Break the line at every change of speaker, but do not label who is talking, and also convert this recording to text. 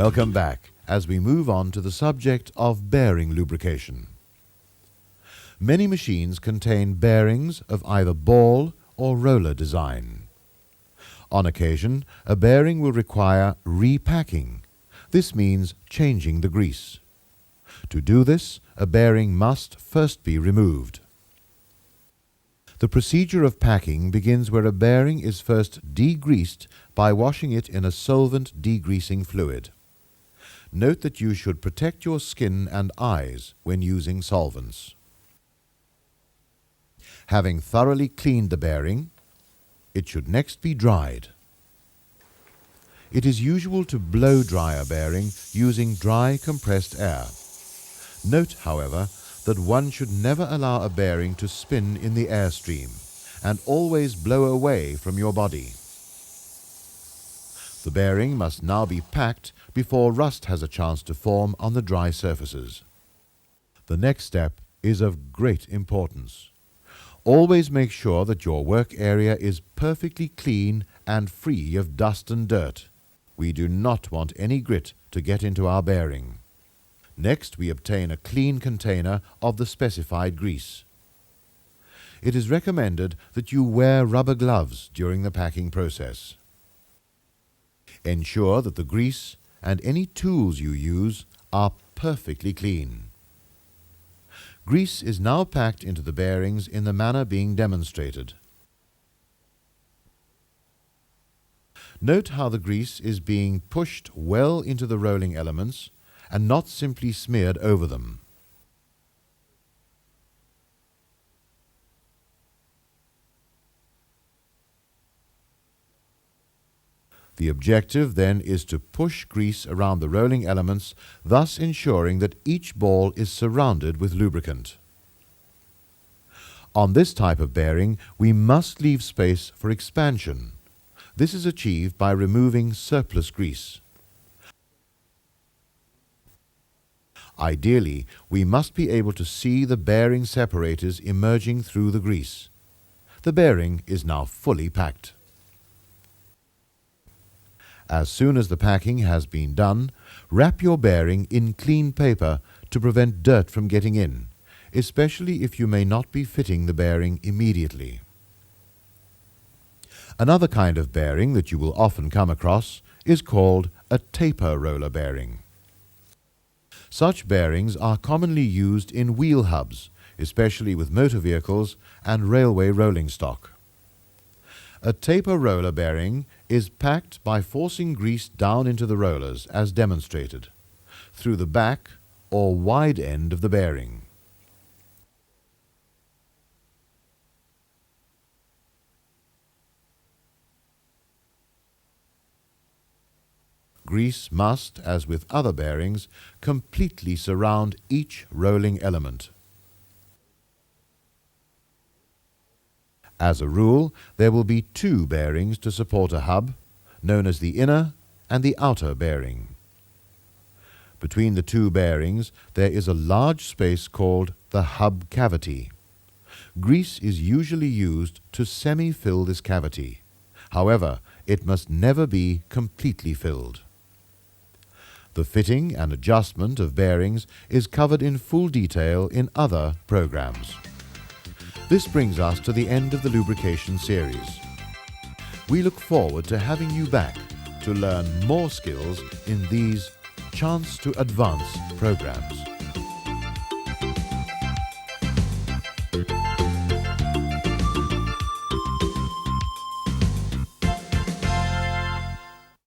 Welcome back as we move on to the subject of bearing lubrication. Many machines contain bearings of either ball or roller design. On occasion, a bearing will require repacking. This means changing the grease. To do this, a bearing must first be removed. The procedure of packing begins where a bearing is first degreased by washing it in a solvent degreasing fluid. Note that you should protect your skin and eyes when using solvents. Having thoroughly cleaned the bearing, it should next be dried. It is usual to blow dry a bearing using dry compressed air. Note, however, that one should never allow a bearing to spin in the airstream and always blow away from your body. The bearing must now be packed before rust has a chance to form on the dry surfaces. The next step is of great importance. Always make sure that your work area is perfectly clean and free of dust and dirt. We do not want any grit to get into our bearing. Next, we obtain a clean container of the specified grease. It is recommended that you wear rubber gloves during the packing process. Ensure that the grease and any tools you use are perfectly clean. Grease is now packed into the bearings in the manner being demonstrated. Note how the grease is being pushed well into the rolling elements and not simply smeared over them. The objective then is to push grease around the rolling elements, thus ensuring that each ball is surrounded with lubricant. On this type of bearing, we must leave space for expansion. This is achieved by removing surplus grease. Ideally, we must be able to see the bearing separators emerging through the grease. The bearing is now fully packed. As soon as the packing has been done, wrap your bearing in clean paper to prevent dirt from getting in, especially if you may not be fitting the bearing immediately. Another kind of bearing that you will often come across is called a taper roller bearing. Such bearings are commonly used in wheel hubs, especially with motor vehicles and railway rolling stock. A taper roller bearing is packed by forcing grease down into the rollers, as demonstrated, through the back or wide end of the bearing. Grease must, as with other bearings, completely surround each rolling element. As a rule, there will be two bearings to support a hub, known as the inner and the outer bearing. Between the two bearings, there is a large space called the hub cavity. Grease is usually used to semi-fill this cavity. However, it must never be completely filled. The fitting and adjustment of bearings is covered in full detail in other programs. This brings us to the end of the lubrication series. We look forward to having you back to learn more skills in these Chance to Advance programs.